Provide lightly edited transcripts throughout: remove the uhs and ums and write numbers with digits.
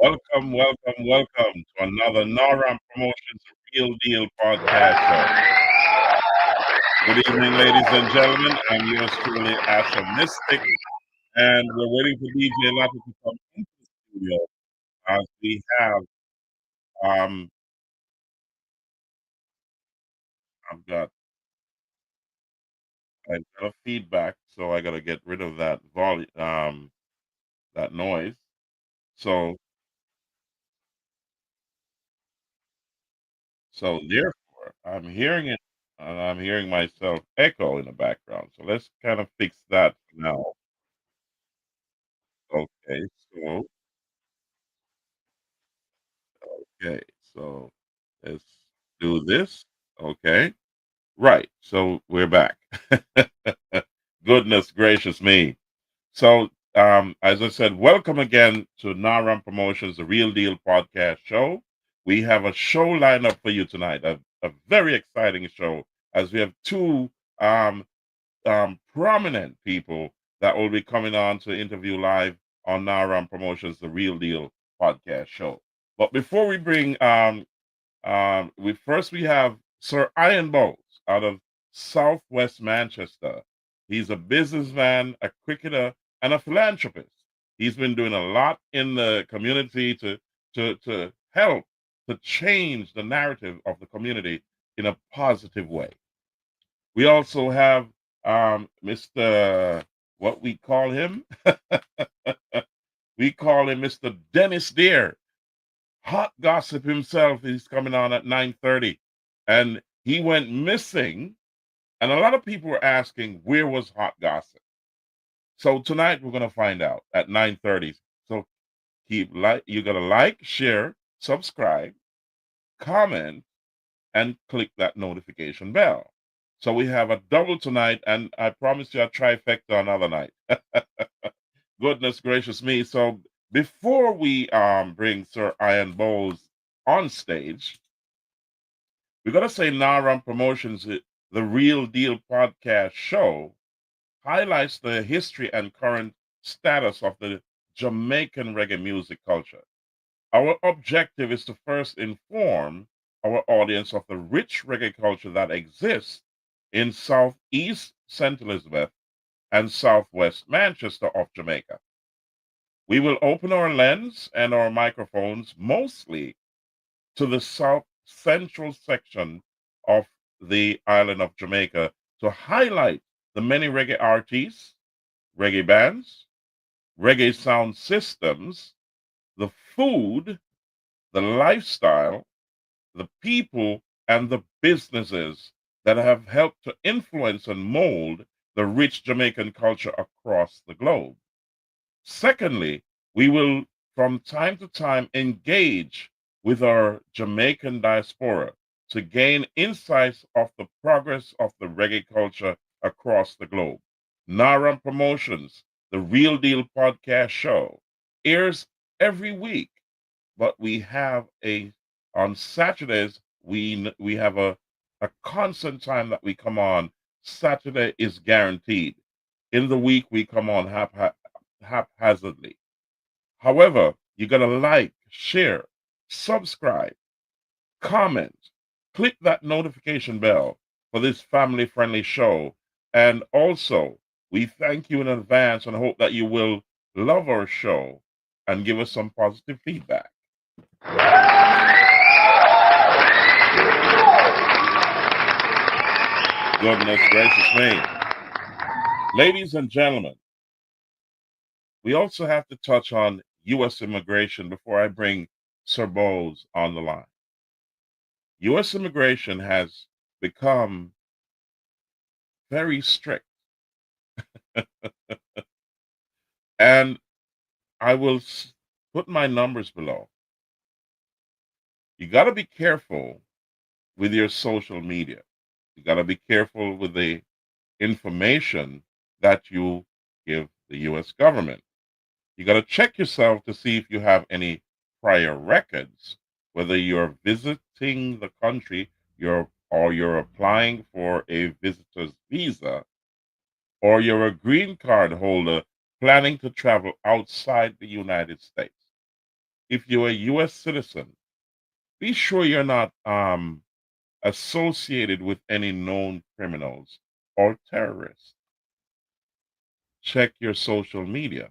Welcome to another NARAM Promotions Real Deal podcast show. Good evening, ladies and gentlemen. I'm yours truly, Asha Mystic, and we're waiting for DJ Latte to come into the studio as we have, um, I've got, a feedback, so I got to get rid of that volume, that noise. So, so therefore, I'm hearing it, and I'm hearing myself echo in the background. So let's kind of fix that now. Okay, so okay, so let's do this. Okay, right. So we're back. Goodness gracious me. So, as I said, welcome again to Naram Promotions, the Real Deal podcast show. We have a show lineup for you tonight, a very exciting show, as we have two um, prominent people that will be coming on to interview live on Naram Promotions, the Real Deal podcast show. But before we bring we have Sir Ian Bowes out of Southwest Manchester. He's a businessman, a cricketer, and a philanthropist. He's been doing a lot in the community to help to change the narrative of the community in a positive way. We also have Mr. What we call him? We call him Mr. Dennis Deere. Hot Gossip himself is coming on at 9:30, and he went missing, and a lot of people were asking where was Hot Gossip. So tonight we're going to find out at 9:30. So you got to like, share, subscribe, comment, and click that notification bell. So we have a double tonight, and I promise you a trifecta another night. Goodness gracious me. So before we bring Sir Ian Bowles on stage, we got to say Naram Promotions, the Real Deal podcast show, highlights the history and current status of the Jamaican reggae music culture. Our objective is to first inform our audience of the rich reggae culture that exists in Southeast St. Elizabeth and Southwest Manchester of Jamaica. We will open our lens and our microphones mostly to the south central section of the island of Jamaica to highlight the many reggae artists, reggae bands, reggae sound systems, the food, the lifestyle, the people, and the businesses that have helped to influence and mold the rich Jamaican culture across the globe. Secondly, we will from time to time engage with our Jamaican diaspora to gain insights of the progress of the reggae culture across the globe. Naram Promotions, the Real Deal podcast show, airs every week, but we have a on Saturdays we have a constant time that we come on. Saturday is guaranteed. In the week we come on haphazardly. However, you got to like, share, subscribe, comment, click that notification bell for this family friendly show. And also, we thank you in advance and hope that you will love our show and give us some positive feedback. Goodness gracious me. Ladies and gentlemen, we also have to touch on U.S. immigration before I bring Sir Bowes on the line. U.S. immigration has become very strict. And I will put my numbers below. You got to be careful with your social media. You got to be careful with the information that you give the U.S. government. You got to check yourself to see if you have any prior records, whether you're visiting the country, you're applying for a visitor's visa, or you're a green card holder planning to travel outside the United States. if you're a U.S. citizen, be sure you're not associated with any known criminals or terrorists. Check your social media.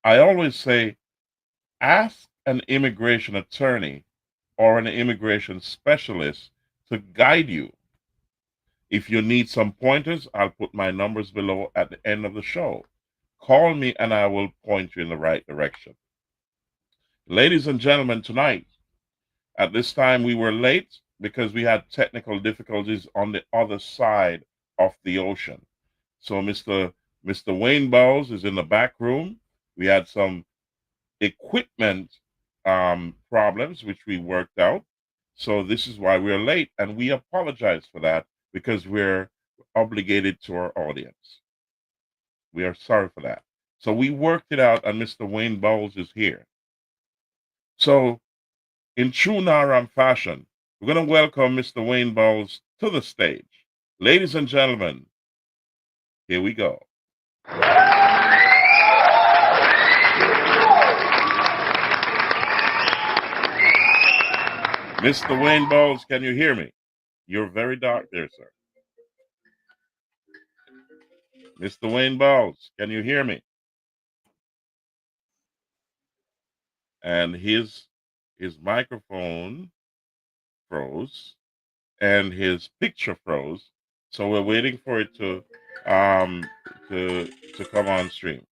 I always say, ask an immigration attorney or an immigration specialist to guide you. If you need some pointers, I'll put my numbers below at the end of the show. Call me and I will point you in the right direction. Ladies and gentlemen, tonight, at this time we were late because we had technical difficulties on the other side of the ocean. So Mr. Wayne Bowes is in the back room. We had some equipment problems, which we worked out. So this is why we're late, and we apologize for that because we're obligated to our audience. We are sorry for that. So we worked it out, and Mr. Wayne Bowles is here. So in true Naram fashion, we're going to welcome Mr. Wayne Bowles to the stage. Ladies and gentlemen, here we go. Mr. Wayne Bowles, can you hear me? You're very dark there, sir. Mr. Wayne Bowles, can you hear me? And his microphone froze and his picture froze. So we're waiting for it to come on stream.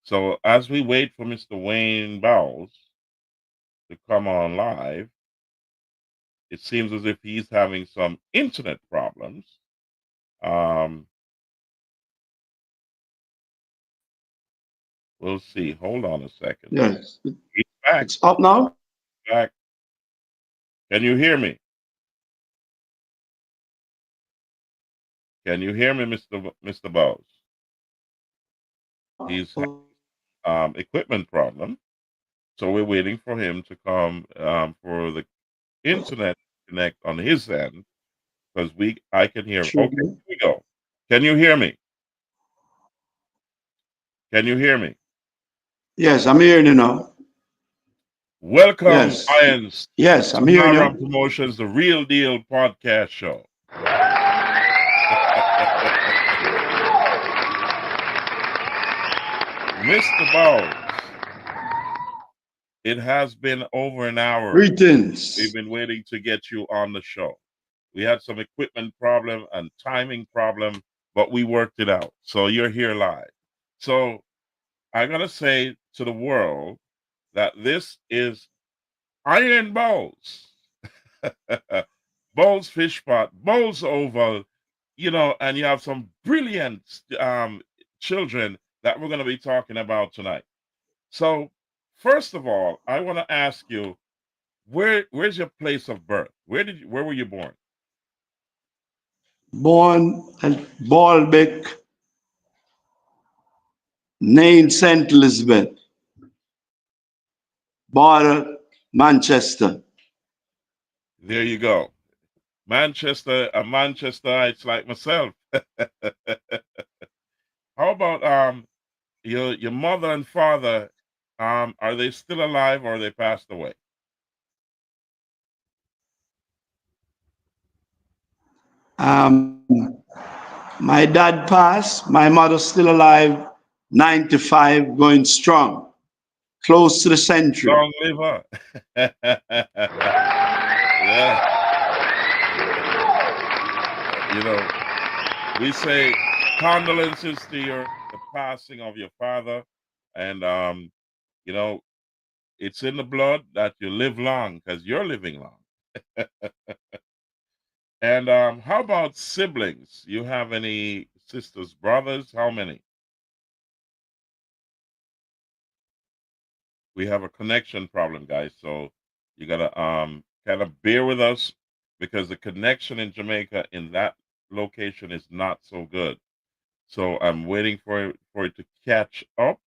So as we wait for Mr. Wayne Bowles to come on live, it seems as if he's having some internet problems. We'll see. Hold on a second. Yes. He's back. It's up now? Back. Can you hear me? Can you hear me, Mr. Bowles? He's equipment problem. So we're waiting for him to come for the internet to connect on his end because I can hear. Sure. Okay, here we go. Can you hear me? Can you hear me? Yes, I'm hearing you now. Welcome, Yes. Irons, Yes, to I'm hearing Naram you. Promotions, the Real Deal podcast show. Mr. Bowles, it has been over an hour. Greetings. We've been waiting to get you on the show. We had some equipment problem and timing problem, but we worked it out. So you're here live. So I gotta say to the world that this is Iron Bowles, Bowles Fish Pot, Bowles Oval, and you have some brilliant children that we're gonna be talking about tonight. So first of all, I want to ask you, where's your place of birth? Where were you born? Born at Baalbek, named St. Elizabeth, border Manchester. There you go. Manchester, a Manchesterites like myself. How about your mother and father? Are they still alive or they passed away? Um, my dad passed. My mother still alive, 95, going strong, close to the century. Long live her. Yeah. We say condolences to the passing of your father, and you know, it's in the blood that you live long because you're living long. And how about siblings? You have any sisters, brothers? How many? We have a connection problem, guys. So you gotta kind of bear with us because the connection in Jamaica in that location is not so good. So I'm waiting for it to catch up.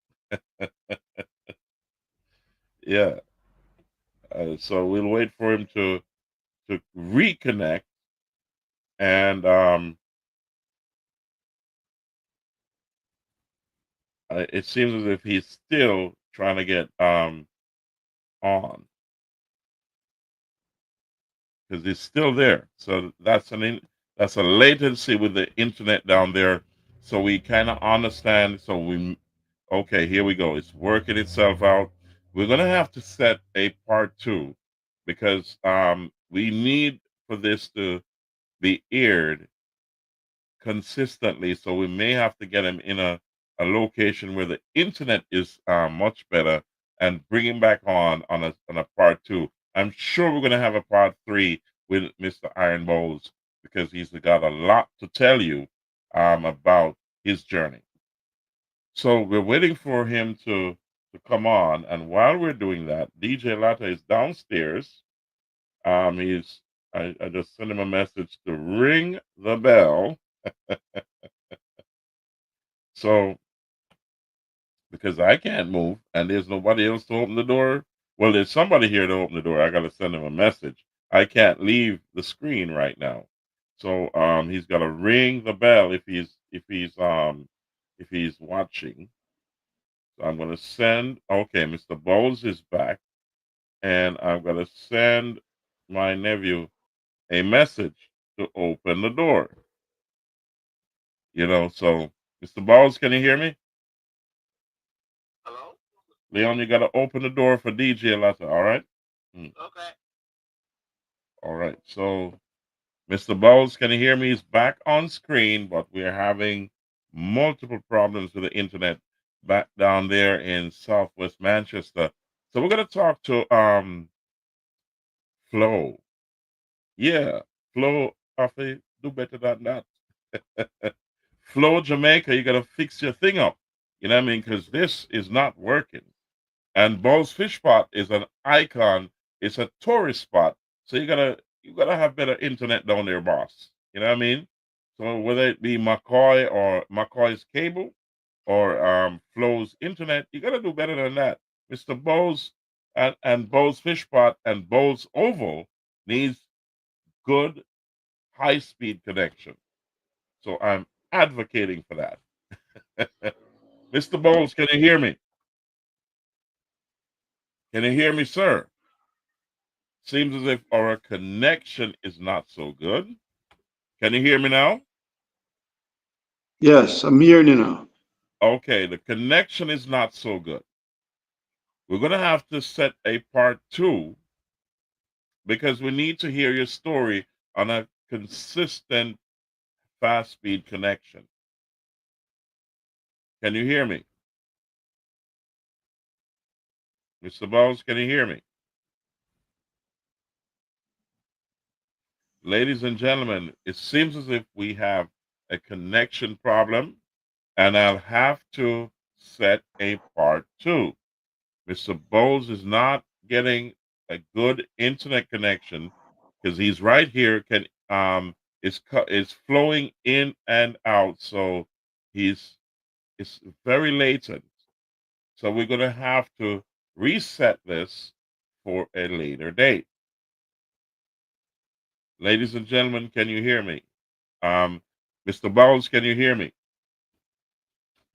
Yeah. So we'll wait for him to reconnect, and it seems as if he's still trying to get on because it's still there. So that's a latency with the internet down there. So we kind of understand. So we okay, here we go. It's working itself out. We're gonna have to set a part two because we need for this to be aired consistently. So we may have to get him in a location where the internet is much better and bring him back on a part two. I'm sure we're going to have a part three with Mr. Iron Bowles because he's got a lot to tell you about his journey. So we're waiting for him to come on, and while we're doing that, DJ Latta is downstairs. He's I just sent him a message to ring the bell. So because I can't move and there's nobody else to open the door. Well, there's somebody here to open the door. I got to send him a message. I can't leave the screen right now. So he's got to ring the bell if he's watching. So I'm going to send okay, Mr. Bowles is back and I'm going to send my nephew a message to open the door. So Mr. Bowles, can you hear me? Hello? Leon, you got to open the door for DJ Latta, all right? Okay. All right. So, Mr. Bowles, can you hear me? He's back on screen, but we're having multiple problems with the internet back down there in Southwest Manchester. So we're gonna talk to Flo. Yeah, Flo, Afi, do better than that. Flo, Jamaica, you gotta fix your thing up. You know what I mean? Because this is not working. And Bowles Fish Pot is an icon. It's a tourist spot. So you gotta have better internet down there, boss. You know what I mean? So whether it be McCoy or McCoy's cable or Flo's internet, you gotta do better than that. Mr. Bowles and Bowles Fish Pot and Bowles Oval needs good high speed connection. So I'm advocating for that. Mr. Bowles, can you hear me? Can you hear me, sir? Seems as if our connection is not so good. Can you hear me now? Yes, I'm hearing you now. Okay, the connection is not so good. We're going to have to set a part two because we need to hear your story on a consistent fast speed connection. Can you hear me? Mr. Bowles, can you hear me? Ladies and gentlemen, it seems as if we have a connection problem and I'll have to set a part two. Mr. Bowles is not getting a good internet connection because he's right here. It's flowing in and out, so he's it's very latent. So we're gonna have to reset this for a later date. Ladies and gentlemen, can you hear me? Um, Mr. Bowles, can you hear me?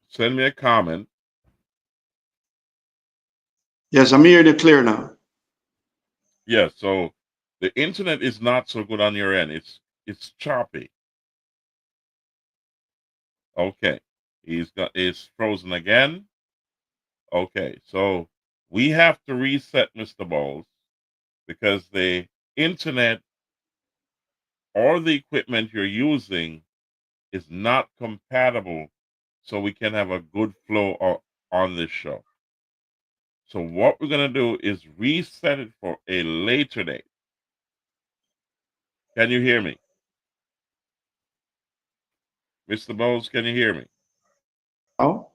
Send me a comment. Yes, I'm hearing you clear now. Yeah, so the internet is not so good on your end. It's choppy. Okay. It's frozen again. Okay. So we have to reset Mr. Bowles because the internet or the equipment you're using is not compatible so we can have a good flow on this show. So what we're going to do is reset it for a later date. Can you hear me? Mr. Bowles, can you hear me? Now?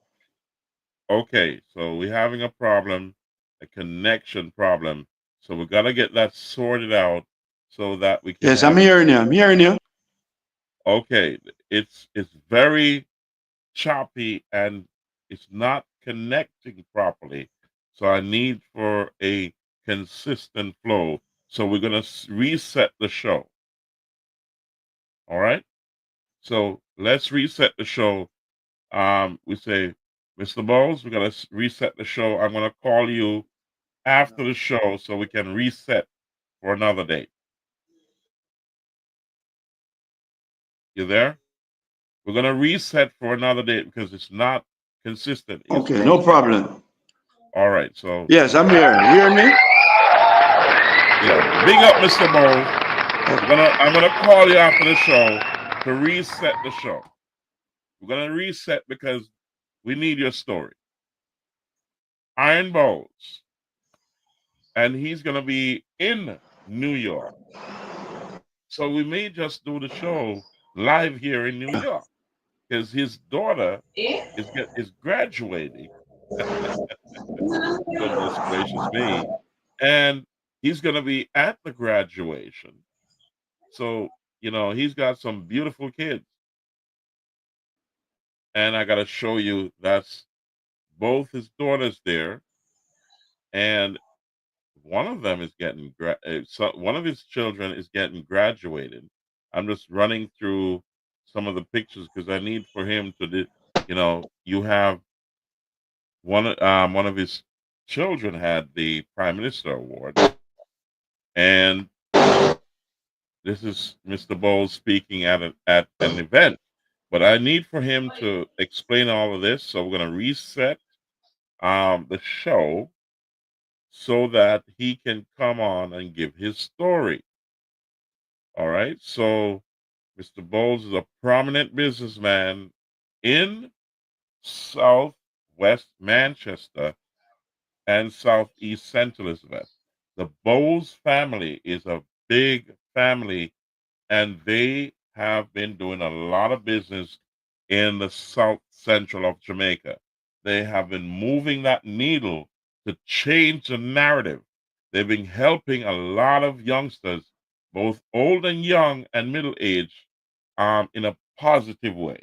Okay, so we're having a problem, a connection problem. So we got to get that sorted out so that we can Yes, I'm have it. hearing you. I'm hearing you. Okay, it's very choppy and it's not connecting properly. So I need for a consistent flow. So we're going to reset the show. All right? So let's reset the show. We say Mr. Bowles, we're gonna reset the show. I'm gonna call you after the show so we can reset for another date. You there? We're gonna reset for another date because it's not consistent. It's Okay, no frozen. problem. All right, so Yes, I'm here. You hear me? yeah, big up, Mr. Bowles. I'm gonna call you after the show to reset the show. We're gonna reset because we need your story. Iron Bowles, and he's gonna be in New York. So we may just do the show live here in New York because his daughter is graduating. Goodness gracious me. And he's going to be at the graduation. So, he's got some beautiful kids. And I got to show you that's both his daughters there. And one of them is getting, one of his children is getting graduated. I'm just running through some of the pictures because I need for him to, you have one of his children had the Prime Minister Award. And this is Mr. Bowles speaking at an event. But I need for him to explain all of this. So we're going to reset the show so that he can come on and give his story. All right. So Mr. Bowles is a prominent businessman in Southwest Manchester and Southeast St. Elizabeth. The Bowles family is a big family, and they have been doing a lot of business in the south central of Jamaica. They have been moving that needle to change the narrative. They've been helping a lot of youngsters, both old and young and middle age, in a positive way.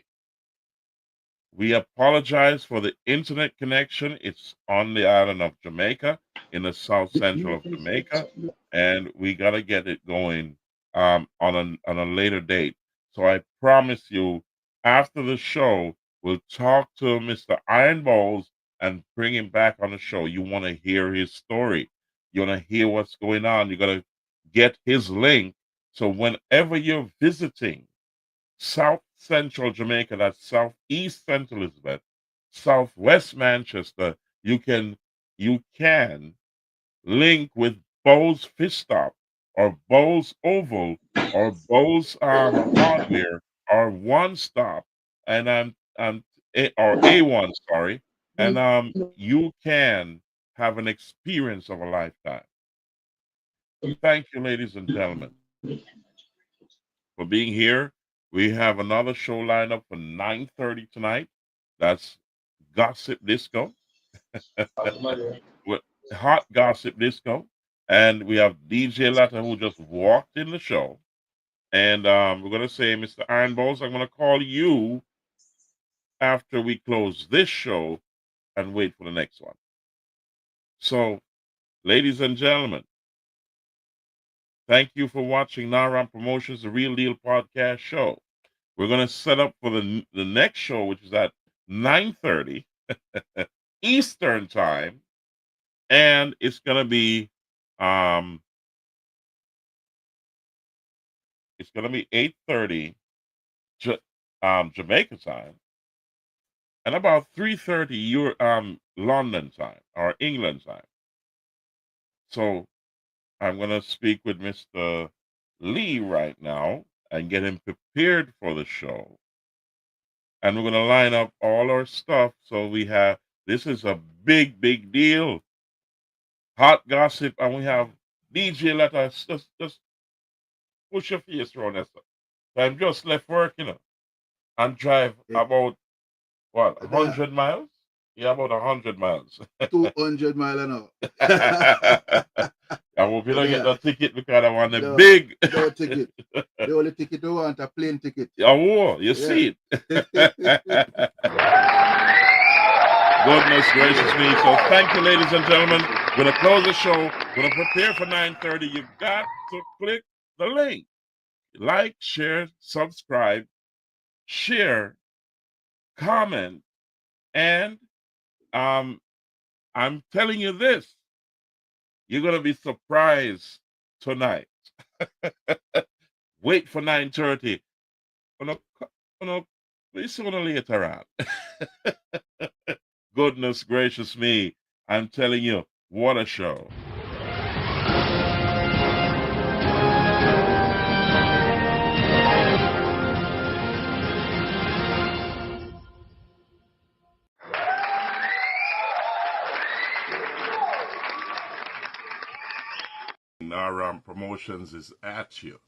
We apologize for the internet connection. It's on the island of Jamaica, in the south central of Jamaica, and we got to get it going on a later date. So I promise you, after the show, we'll talk to Mr. Iron Bowles and bring him back on the show. You want to hear his story. You want to hear what's going on. You got to get his link. So whenever you're visiting South Central Jamaica, that's Southeast St. Elizabeth, Southwest Manchester, you can link with Bowes Fish Stop or Bowes Oval or Bowes Hardware or One Stop and or A1, sorry, and you can have an experience of a lifetime. Thank you, ladies and gentlemen, for being here. We have another show lined up for 9:30 tonight. That's Gossip Disco. With Hot Gossip Disco. And we have DJ Latta who just walked in the show. And we're gonna say, Mr. Iron Balls, I'm gonna call you after we close this show and wait for the next one. So, ladies and gentlemen, thank you for watching Naram Promotions, the Real Deal Podcast Show. We're going to set up for the next show, which is at 9:30 Eastern Time, and it's going to be 8:30 Jamaica time, and about 3:30 your London time or England time. So I'm going to speak with Mr. Lee right now and get him prepared for the show. And we're going to line up all our stuff. So this is a big, big deal. Hot gossip. And we have DJ Let us just push your face around that stuff. So I'm just left work, and drive about, what, 100 miles? Yeah, about 100 miles. 200 miles an hour. I hope you don't get the ticket because I want a big. No ticket. The only ticket you want a plane ticket. Oh, you see it. Goodness gracious me. So thank you, ladies and gentlemen. We're going to close the show. We're going to prepare for 9:30. You've got to click the link. Like, share, subscribe, share, comment, and I'm telling you this. You're gonna be surprised tonight. Wait for 9:30. No, no, we sooner or later on. Goodness gracious me. I'm telling you, what a show. Our promotions is at you.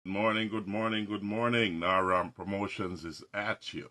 Good morning, good morning, good morning. Naram Promotions is at you.